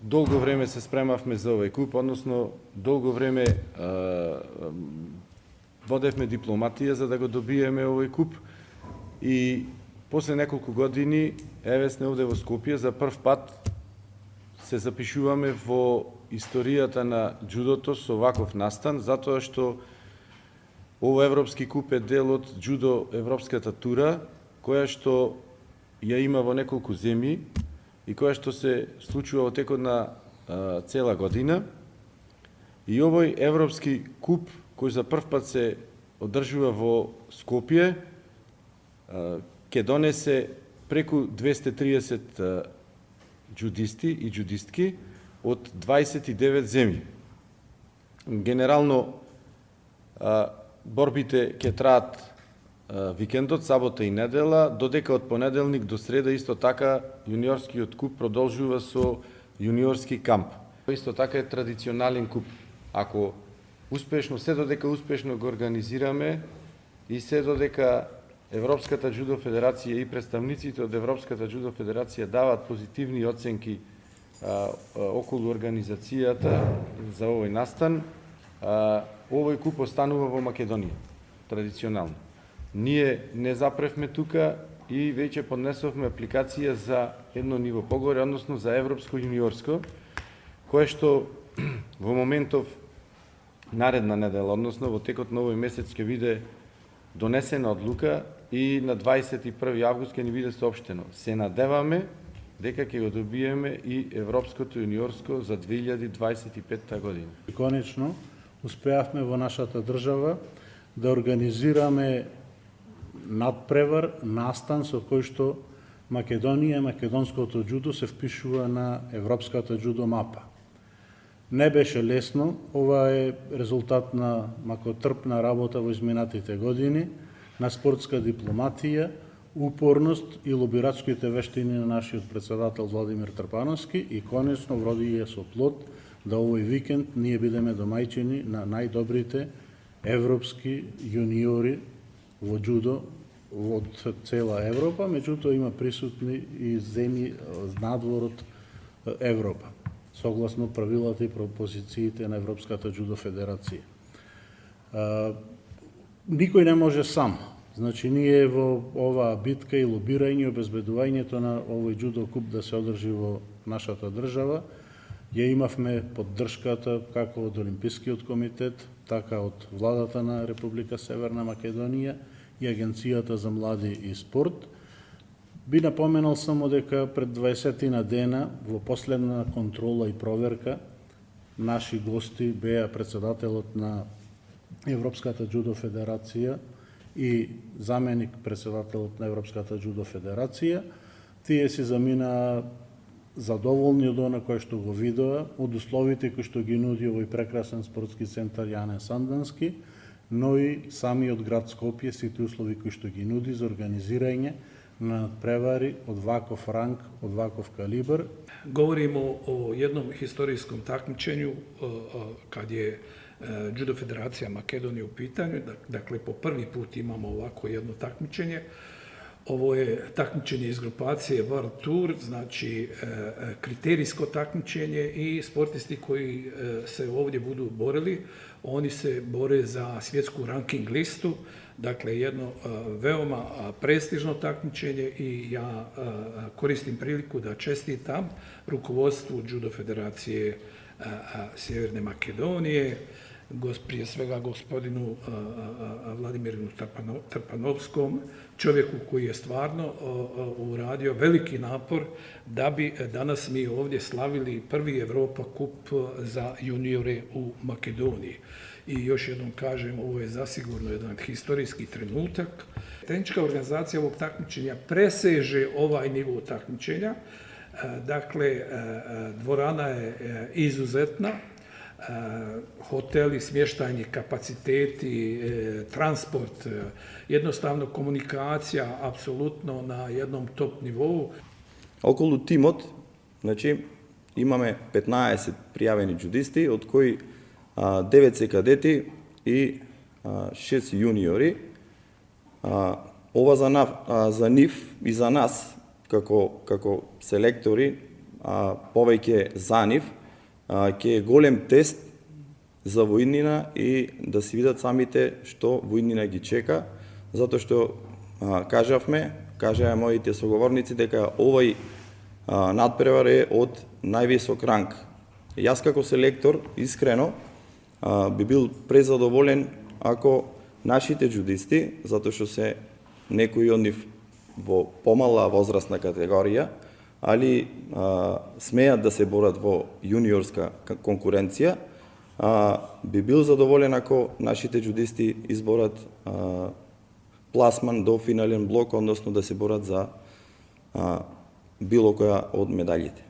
долго време се спремавме за овој куп, односно долго време водевме дипломатија за да го добиеме овој куп и после неколку години еве сме овде во Скопје за прв пат се запишуваме во историјата на џудото со ваков настан, затоа што овој европски куп е дел од џудо европската тура, која што ја има во неколку земји и која што се случува во текот на цела година. И овој европски куп, кој за прв пат се одржува во Скопје, ќе донесе преку 230 џудисти и џудистки од 29 земји. Генерално, борбите ќе траат викендот, сабота и недела, додека од понеделник до среда исто така јуниорскиот куп продолжува со јуниорски камп. Исто така е традиционален куп. Ако успешно, се додека успешно го организираме и се додека Европската џудо федерација и представниците од Европската џудо федерација даваат позитивни оценки околу организацијата за овој настан, овој куп останува во Македонија, традиционално. Ние не запревме тука и веќе поднесовме апликација за едно ниво погоре, односно за европско јуниорско, кое што во моментов наредна недела, односно во текот на овој месец ќе биде донесена одлука и на 21 август ќе ни биде соопштено. Се надеваме дека ќе го добиеме и европското јуниорско за 2025 година. Конечно, успеавме во нашата држава да организираме надпревар, настан со кој што Македонија, македонското џудо се впишува на европската џудо мапа. Не беше лесно, ова е резултат на макотрпна работа во изминатите години, на спортска дипломатија, упорност и лобирачките вештини на нашиот председател Владимир Трпановски и конечно вроди ја со плод да овој викенд ние бидеме домајчини на најдобрите европски јуниори во џудо од цела Европа, меѓутоа има присутни и земји надвор од Европа, согласно правилата и пропозициите на Европската џудо федерација. Никој не може сам. Значи, ние во оваа битка и лобирање, обезбедувањето на овој џудо куп да се одржи во нашата држава, ја имавме поддршката како од Олимпискиот комитет, така од владата на Република Северна Македонија и Агенцијата за млади и спорт. Би напоменал само дека пред 20 дена во последна контрола и проверка наши гости беа председателот на Европската џудо федерација и заменик председателот на Европската џудо федерација. Тие си заминаа задоволни од она кое што го видоа, од условите кои што ги нуди овој прекрасен спортски центар Јане Сандански, но и самиот град Скопје, сите услови кои што ги нуди за организирање на превари од ваков ранг, од ваков калибар. Говоримо о jednom historijskom takmičenju kad je Judo Federacija Makedonije u pitanju. Dakle, po prvi put imamo ovako jedno takmičenje. Ovo je takmičenje iz grupacije World Tour, znači kriterijsko takmičenje i sportisti koji se ovdje budu borili, oni se bore za svjetsku ranking listu, dakle jedno veoma prestižno takmičenje i ja koristim priliku da čestitam rukovodstvu Judo Federacije Sjeverne Makedonije, prije svega gospodinu Vladimiru Trpanovskom, čovjeku koji je stvarno uradio veliki napor da bi danas mi ovdje slavili prvi Evropa kup za juniore u Makedoniji. I još jednom kažem, ovo je zasigurno jedan historijski trenutak. Tehnička organizacija ovog takmičenja preseže ovaj nivo takmičenja. Dakle, dvorana je izuzetna, hoteli, smještajni kapaciteti, transport, jednostavno komunikacija apsolutno na jednom top nivou. Околу тимот, значи, имаме 15 пријавени џудисти, од кои 9 се кадети и 6 јуниори. Ова за нив и за нас, како селектори, повеќе за нив, ќе е голем тест за војнина и да си видат самите што војнина ги чека, затоа што кажаа моите соговорници дека овој надпревар е од највисок ранг. Јас како селектор, искрено, би бил презадоволен ако нашите джудисти, затоа што се некои од нив во помала возрастна категорија, али смеат да се борат во јуниорска конкуренција, би бил задоволен ако нашите джудисти изборат пласман до финален блок, односно да се борат за било која од медалите.